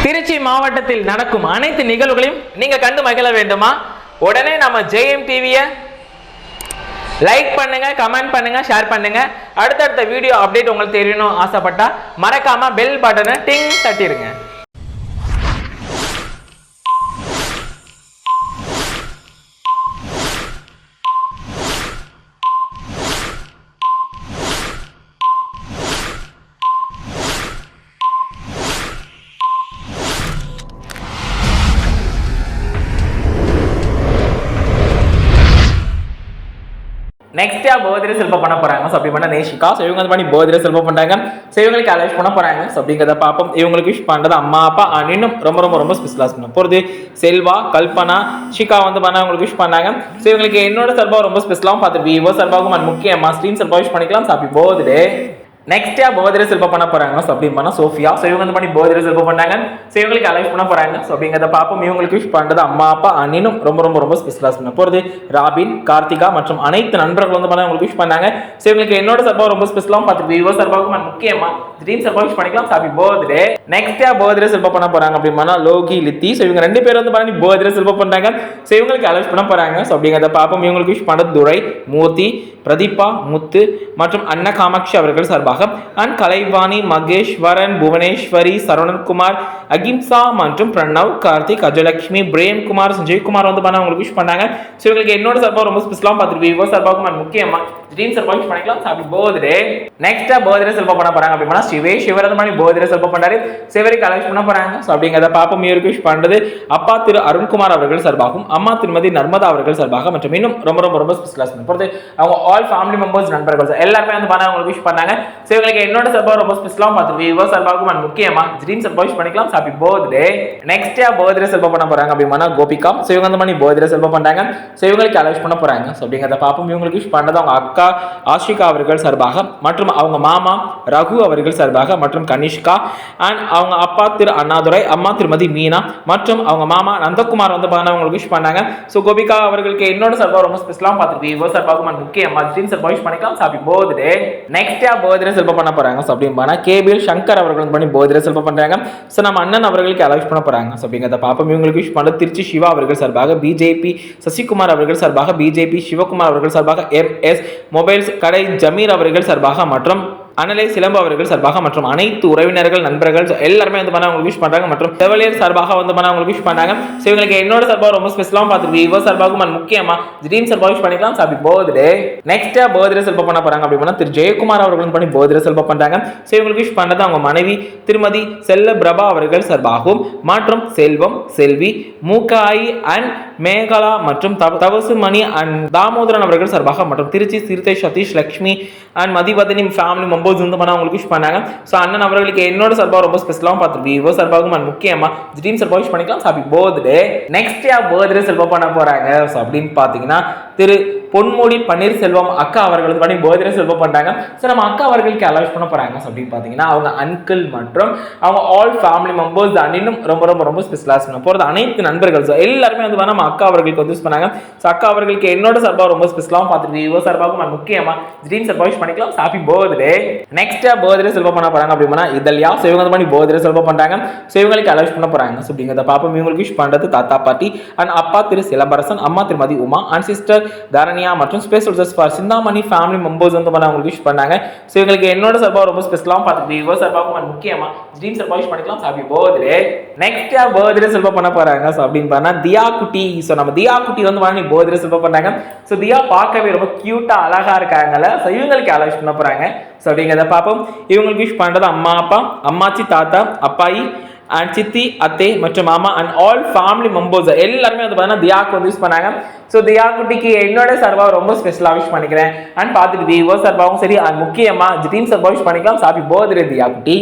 திருச்சி மாவட்டத்தில் நடக்கும் அனைத்து நிகழ்வுகளையும் நீங்க கண்டு மகிழ வேண்டுமா? உடனே நம்ம ஜெயம் டிவியை லைக் பண்ணுங்க, கமெண்ட் பண்ணுங்க, ஷேர் பண்ணுங்க. அடுத்தடுத்த வீடியோ அப்டேட் உங்களுக்கு தெரியணும் ஆசைப்பட்டா மறக்காம பெல் பட்டனை டிங் தட்டிடுங்க. நெக்ஸ்டா பர்த்டே செலிப்ரேட் பண்ண போறாங்க. ஸோ அப்படி பண்ண நேஷிகா. ஸோ இவங்க வந்து பண்ணி பர்த்டே செலிப்ரேட் பண்றாங்க. ஸோ இவங்களுக்கு அலௌஸ் பண்ண போறாங்க. ஸோ அப்படிங்கிறத பார்ப்போம். இவங்களுக்கு விஷ் பண்றது அம்மா அப்பா இன்னும் ரொம்ப ரொம்ப ரொம்ப ஸ்பெஷலா பண்ண போறது செல்வா, கல்பனா, ஷிகா வந்து பண்ண உங்களுக்கு விஷ் பண்ணாங்க. ஸோ இவங்களுக்கு என்னோட சார்பாக ரொம்ப ஸ்பெஷலாகவும் பார்த்து விவோ சார்பாகவும் முக்கியமா ஸ்ட்ரீம் சார்பாக விஷ் பண்ணிக்கலாம். So happy birthday. நெக்ஸ்டா பர்த்டே செலிப்ரேட் பண்ண போறாங்க. ஸோ அப்படி பண்ணா சோஃபியா. ஸோ இவங்க வந்து பண்ணி பர்த்டே செலிப்ரேட் பண்ணாங்க. ஸோ இவங்களுக்கு அலௌஸ் பண்ண போறாங்க. ஸோ அப்படிங்கிறத பார்ப்போம். இவங்களுக்கு விஷ் பண்றது அம்மா அப்பா இன்னும் ரொம்ப ரொம்ப ரொம்ப ஸ்பெஷலா பண்ண போறது ராபின், கார்த்திகா மற்றும் அனைத்து நண்பர்கள் வந்து பண்ண உங்களுக்கு விஷ் பண்ணாங்க. ஸோ இவங்களுக்கு என்னோட சார்பாக ரொம்ப ஸ்பெஷலாகவும் பார்த்து விவோ சார்பாகவும் முக்கியமா ட்ரீம் சார்பாக விஷ் பண்ணிக்கலாம். Happy birthday. நெக்ஸ்டா பர்த்டே செலிப்ரேட் பண்ண போறாங்க. அப்படி பண்ணா லோகி, லித்தி. ஸோ இவங்க ரெண்டு பேரும் வந்து பண்ணி பர்த்டே செலிப்ரேட் பண்றாங்க. ஸோ இவங்களுக்கு அலௌஸ் பண்ண போறாங்க. ஸோ அப்படிங்கிறத பார்ப்போம். இவங்களுக்கு விஷ் பண்றது துரை, மூர்த்தி, பிரதீபா, முத்து மற்றும் அன்ன காமாட்சி அவர்கள் சார்பாக அண்ட் கலைவாணி, மகேஸ்வரன், புவனேஸ்வரி, சரவணன்குமார், அகிம்சா மற்றும் பிரணவ், கார்த்திக், அஜயலட்சுமி, பிரேம்குமார், சஞ்சய்குமார் வந்து பண்ண உங்களுக்கு விஷ் பண்ணாங்க. ஸோ இவங்களுக்கு என்னோட சார்பாக ரொம்ப ஸ்பெஷலாக பார்த்துட்டு விவோ சார்பாக முக்கியமா ட்ரீம் சார்பாக விஷ் பண்ணிக்கலாம். Happy birthday. நெக்ஸ்டா பர்த்டே செலிப்ரேட் பண்ண போறாங்க. அப்படின்னா சிவர் மாதிரி பர்த்டே செலிப்ரேட் பண்றாரு. சிவருக்கு அலௌஸ் பண்ண போறாங்க. ஸோ அப்படிங்கிறத பாப்போம். இவருக்கு விஷ் பண்றது அப்பா திரு அருண்குமார் அவர்கள் சார்பாகவும் அம்மா திருமதி நர்மதா அவர்கள் சார்பாக மற்றும் இன்னும் ரொம்ப ரொம்ப ரொம்ப ஸ்பெஷலாக போறது அவங்க ஆல் ஃபேமிலி மெம்பர்ஸ் நண்பர்கள் எல்லாருமே வந்து பண்ண உங்களுக்கு விஷ் பண்ணாங்க. ஸோ இவங்களுக்கு என்னோட சார்பாக ரொம்ப ஸ்பெஷலாக பார்த்துட்டு விவோ சார்பாகவும் முக்கியமா ட்ரீம் சார்பாக விஷ் பண்ணிக்கலாம். Happy birthday. நெக்ஸ்டா பர்த்டே செலிப்ரேட் பண்ண போறாங்க. அப்படின்னா கோபிகா. ஸோ இவங்க வந்து பண்ணி பர்த்டே செலிப்ரேட் பண்றாங்க. ஸோ இவங்களுக்கு அலௌஸ் பண்ண போறாங்க. ஸோ அப்படிங்கிறத பாப்போம். இவங்களுக்கு விஷ் பண்றது அவங்க அக்கா ஆஷிகா அவர்கள் சார்பாக மற்றும் அவங்க மாமா ரகு அவர்கள் சார்பாக மற்றும் கனிஷ்கா அண்ட் அவங்க அப்பா திரு அண்ணாதுரை, அம்மா திருமதி மீனா மற்றும் அவங்க மாமா நந்தகுமார் வந்து அவங்களுக்கு விஷ் பண்ணாங்க. ஸோ கோபிகா அவர்களுக்கு என்னோட சார்பாக ரொம்ப ஸ்பெஷலாக பார்த்துட்டு விவோ சார்பாக முக்கியமா ட்ரீம் சார்பாக விஷ் பண்ணிக்கலாம். Happy birthday. நெக்ஸ்டா பர்த்டே செலிப்ரேட் பண்ண போறாங்க. ஸோ அப்படின்னா கேபிஎல் சங்கர் அவர்கள் வந்து பண்ணி பர்த்டே செலிப்ரேட் பண்றாங்க. ஸோ நம்ம அண்ணன் அவர்களுக்கு அலௌஸ் பண்ண போறாங்க. ஸோ அப்படிங்கிறத பாப்போம். இவங்களுக்கு விஷ் பண்ண திருச்சி சிவா அவர்கள் சார்பாக, பிஜேபி சசிகுமார் அவர்கள் சார்பாக, பிஜேபி சிவகுமார் அவர்கள் சார்பாக, எம்எஸ் மொபைல்ஸ் கடை ஜமீர் அவர்கள் சார்பாக மற்றும் அனலை சிலம்பு அவர்கள் சார்பாக மற்றும் அனைத்து உறவினர்கள் நண்பர்கள் எல்லாருமே வந்து பண்ண உங்களுக்கு விஷ் பண்றாங்க மற்றும் செவலியர் சார்பாக வந்து பண்ண உங்களுக்கு விஷ் பண்ணாங்க. ஸோ இவங்களுக்கு என்னோட சார்பாக ரொம்ப ஸ்பெஷலாக பார்த்துட்டு விவோ சார்பாக முக்கியமா ட்ரீம் சார்பாக விஷ் பண்ணிக்கலாம். Happy birthday. நெக்ஸ்டா பர்த்டே செலிப்ரேட் பண்ண போறாங்க. அப்படின்னா திரு ஜெயக்குமார் அவர்கள் பண்ணி பர்த்டே செலிப்ரேட் பண்றாங்க. ஸோ இவங்களுக்கு விஷ் பண்ணது அவங்க மனைவி திருமதி செல்ல பிரபா அவர்கள் சார்பாகவும் மற்றும் செல்வம், செல்வி, மூக்காய் அண்ட் மேகலா மற்றும் தவசு மணி அண்ட் தாமோதரன் அவர்கள் சார்பாக மற்றும் Tiruchi Siruthai Sathish, Lakshmi and Mathivathani family members வந்து பண்ண உங்களுக்கு விஷ் பண்ணாங்க. ஸோ அண்ணன் அவர்களுக்கு என்னோட சார்பாக ரொம்ப ஸ்பெஷலாகவும் பார்த்து விவோ சார்பாகவும் முக்கியமா ட்ரீம் சார்பாக விஷ் பண்ணிக்கலாம். Happy birthday. Next birthday celebrate பண்ண போறாங்க. ஸோ அப்படின்னு பார்த்தீங்கன்னா திரு பொன்முடி பன்னீர்செல்வம் அக்கா அவர்கள் பண்ணி பர்த்டே செலிப்ரேட் பண்றாங்க. ஸோ நம்ம அக்கா அவர்களுக்கு அலௌஸ் பண்ண போறாங்க. ஸோ அப்படின்னு பார்த்தீங்கன்னா அவங்க அங்கிள் மற்றும் அவங்க ஆல் ஃபேமிலி மெம்பர்ஸ் இன்னும் ரொம்ப ரொம்ப ரொம்ப ஸ்பெஷலாக பண்ண போகிறது அனைத்து நண்பர்கள் ஸோ எல்லாருமே வந்து நம்ம அக்கா அவர்களுக்கு வந்து யூஸ் பண்ணாங்க. ஸோ அக்கா அவர்களுக்கு என்னோட சார்பாக ரொம்ப ஸ்பெஷலாகவும் பார்த்துட்டு விவோ சார்பாகவும் முக்கியமா ட்ரீம் சார்பாக விஷ் பண்ணிக்கலாம். Happy birthday. நெக்ஸ்டா பர்த்டே செலிப்ரேட் பண்ண போறாங்க. அப்படின்னா இதல்யா. ஸோ இவங்க வந்து பர்த்டே செலிப்ரேட் பண்றாங்க. ஸோ இவங்களுக்கு அலௌஸ் பண்ண போறாங்க. ஸோ அப்படிங்கிறத பாப்போம். இவங்களுக்கு விஷ் பண்றது தாத்தா பாட்டி அண்ட் அப்பா திரு சிலம்பரசன், அம்மா திருமதி உமா அண்ட் சிஸ்டர் தரணியா மற்றும் special for Chintamani family members வந்து அவங்களுக்கு விஷ் பண்ணாங்க. ஸோ இவங்களுக்கு என்னோட சார்பாக ரொம்ப ஸ்பெஷலாகவும் பார்த்துட்டு விவோ சார்பாகவும் முக்கியமா ட்ரீம் சார்பாக விஷ் பண்ணிக்கலாம். Happy birthday. நெக்ஸ்டா பர்த்டே செலிப்ரேட் பண்ண போறாங்க. ஸோ அப்படின்னு பார்த்தா தியா குட்டி. ஸோ நம்ம தியா குட்டி வந்து பர்த்டே செலிப்ரேட் பண்ணாங்க. ஸோ தியா பார்க்கவே ரொம்ப கியூட்டா அழகா இருக்காங்கல்ல. ஸோ இவங்களுக்கு அலௌஸ் பண்ண போறாங்க. ஸோ அப்படிங்கிறத பார்ப்போம். இவங்களுக்கு விஷ் பண்றது அம்மா அப்பா, அம்மாச்சி, தாத்தா, அப்பாயி அண்ட் சித்தி, அத்தை மற்றும் மாமா அண்ட் ஆல் ஃபேமிலி மெம்பர்ஸ் எல்லாருமே வந்து பார்த்தீங்கன்னா தியாக்கு வந்து யூஸ் பண்ணாங்க. ஸோ தியா குட்டிக்கு என்னோட சார்பாக ரொம்ப ஸ்பெஷலாக விஷ் பண்ணிக்கிறேன் அண்ட் பார்த்துட்டு விவோ சார்பாகவும் சரி அண்ட் முக்கியமாக ட்ரீம் சார்பாக விஷ் பண்ணிக்கலாம். ஹாப்பி பர்த்டே தியா குட்டி.